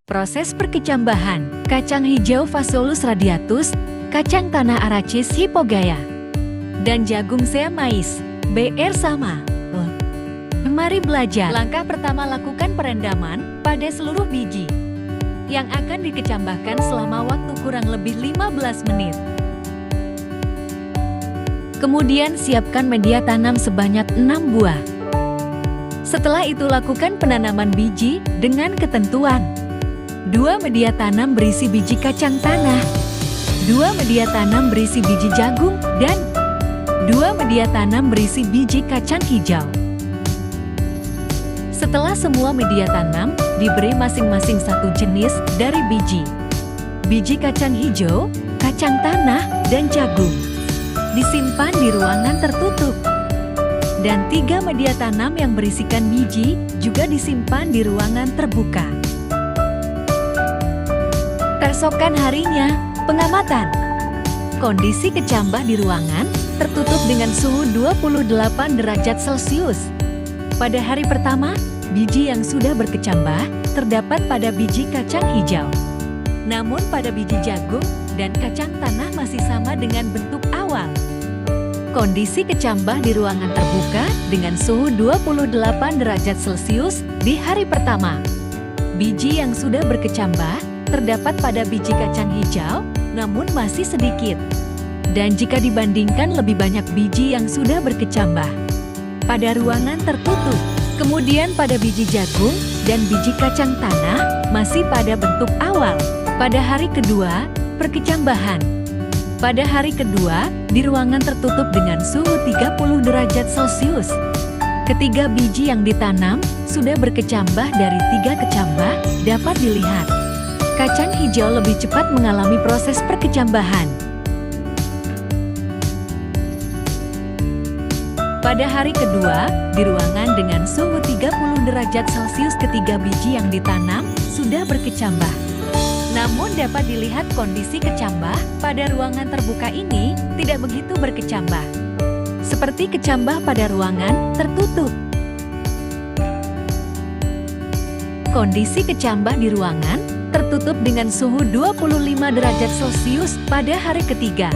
Proses perkecambahan, kacang hijau Phaseolus radiatus, kacang tanah Aracis hypogaya, dan jagung sea mais, BR sama. Mari belajar. Langkah pertama, lakukan perendaman pada seluruh biji yang akan dikecambahkan selama waktu kurang lebih 15 menit. Kemudian siapkan media tanam sebanyak 6 buah. Setelah itu lakukan penanaman biji dengan ketentuan. 2 media tanam berisi biji kacang tanah, 2 media tanam berisi biji jagung, dan 2 media tanam berisi biji kacang hijau. Setelah semua media tanam, diberi masing-masing satu jenis dari biji. Biji kacang hijau, kacang tanah, dan jagung. Disimpan di ruangan tertutup. Dan 3 media tanam yang berisikan biji juga disimpan di ruangan terbuka. Keesokan harinya, pengamatan. Kondisi kecambah di ruangan tertutup dengan suhu 28 derajat Celcius. Pada hari pertama, biji yang sudah berkecambah terdapat pada biji kacang hijau. Namun pada biji jagung dan kacang tanah masih sama dengan bentuk awal. Kondisi kecambah di ruangan terbuka dengan suhu 28 derajat Celcius di hari pertama. Biji yang sudah berkecambah terdapat pada biji kacang hijau, namun masih sedikit. Dan jika dibandingkan lebih banyak biji yang sudah berkecambah pada ruangan tertutup. Kemudian pada biji jagung dan biji kacang tanah masih pada bentuk awal. Pada hari kedua, perkecambahan. Pada hari kedua, di ruangan tertutup dengan suhu 30 derajat Celcius. Ketiga biji yang ditanam sudah berkecambah dari 3 kecambah dapat dilihat. Kacang hijau lebih cepat mengalami proses perkecambahan. Pada hari kedua, di ruangan dengan suhu 30 derajat Celcius, ketiga biji yang ditanam sudah berkecambah. Namun dapat dilihat kondisi kecambah pada ruangan terbuka ini tidak begitu berkecambah. Seperti kecambah pada ruangan tertutup. Kondisi kecambah di ruangan tertutup dengan suhu 25 derajat Celcius pada hari ketiga,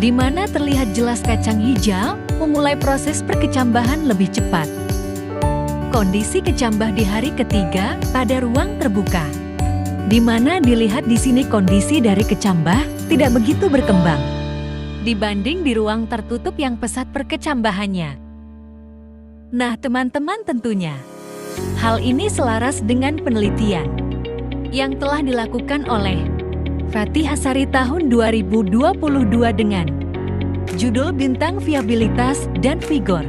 di mana terlihat jelas kacang hijau memulai proses perkecambahan lebih cepat. Kondisi kecambah di hari ketiga pada ruang terbuka, di mana dilihat di sini kondisi dari kecambah tidak begitu berkembang dibanding di ruang tertutup yang pesat perkecambahannya. Nah, teman-teman, tentunya hal ini selaras dengan penelitian yang telah dilakukan oleh Fatih Asari tahun 2022 dengan judul Bintang Viabilitas dan Vigor.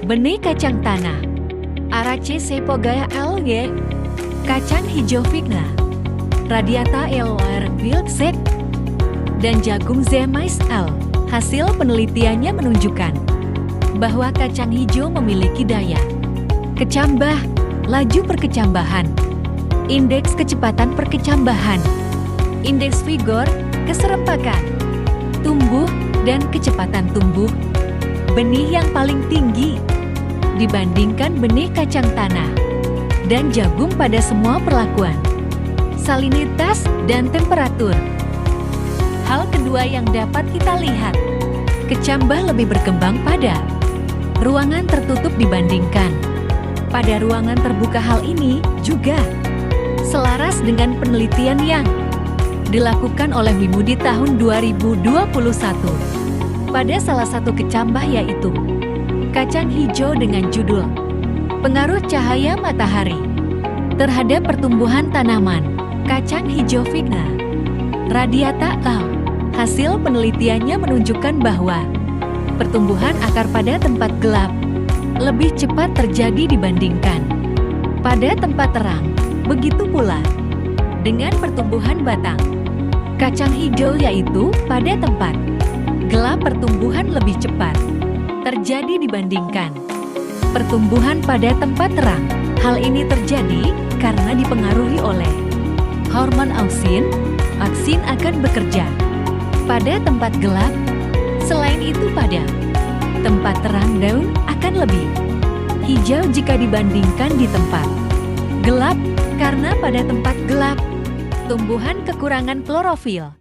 Benih kacang tanah Aracis hypogaya LG, kacang hijau Vigna radiata LR Wildsek, dan jagung sea mais L. Hasil penelitiannya menunjukkan bahwa kacang hijau memiliki daya kecambah, laju perkecambahan, indeks kecepatan perkecambahan, indeks vigor, keserempakan, tumbuh, dan kecepatan tumbuh, benih yang paling tinggi dibandingkan benih kacang tanah dan jagung pada semua perlakuan, salinitas, dan temperatur. Hal kedua yang dapat kita lihat, kecambah lebih berkembang pada ruangan tertutup dibandingkan pada ruangan terbuka. Hal ini juga selaras dengan penelitian yang dilakukan oleh Wimudi tahun 2021 pada salah satu kecambah, yaitu kacang hijau dengan judul Pengaruh Cahaya Matahari terhadap Pertumbuhan Tanaman, kacang hijau Vigna radiata L. Hasil penelitiannya menunjukkan bahwa pertumbuhan akar pada tempat gelap lebih cepat terjadi dibandingkan pada tempat terang. Begitu pula dengan pertumbuhan batang kacang hijau, yaitu pada tempat gelap pertumbuhan lebih cepat terjadi dibandingkan pertumbuhan pada tempat terang. Hal ini terjadi karena dipengaruhi oleh hormon auxin. Auxin akan bekerja pada tempat gelap. Selain itu, pada tempat terang daun akan lebih hijau jika dibandingkan di tempat Gelap, karena pada tempat gelap, tumbuhan kekurangan klorofil.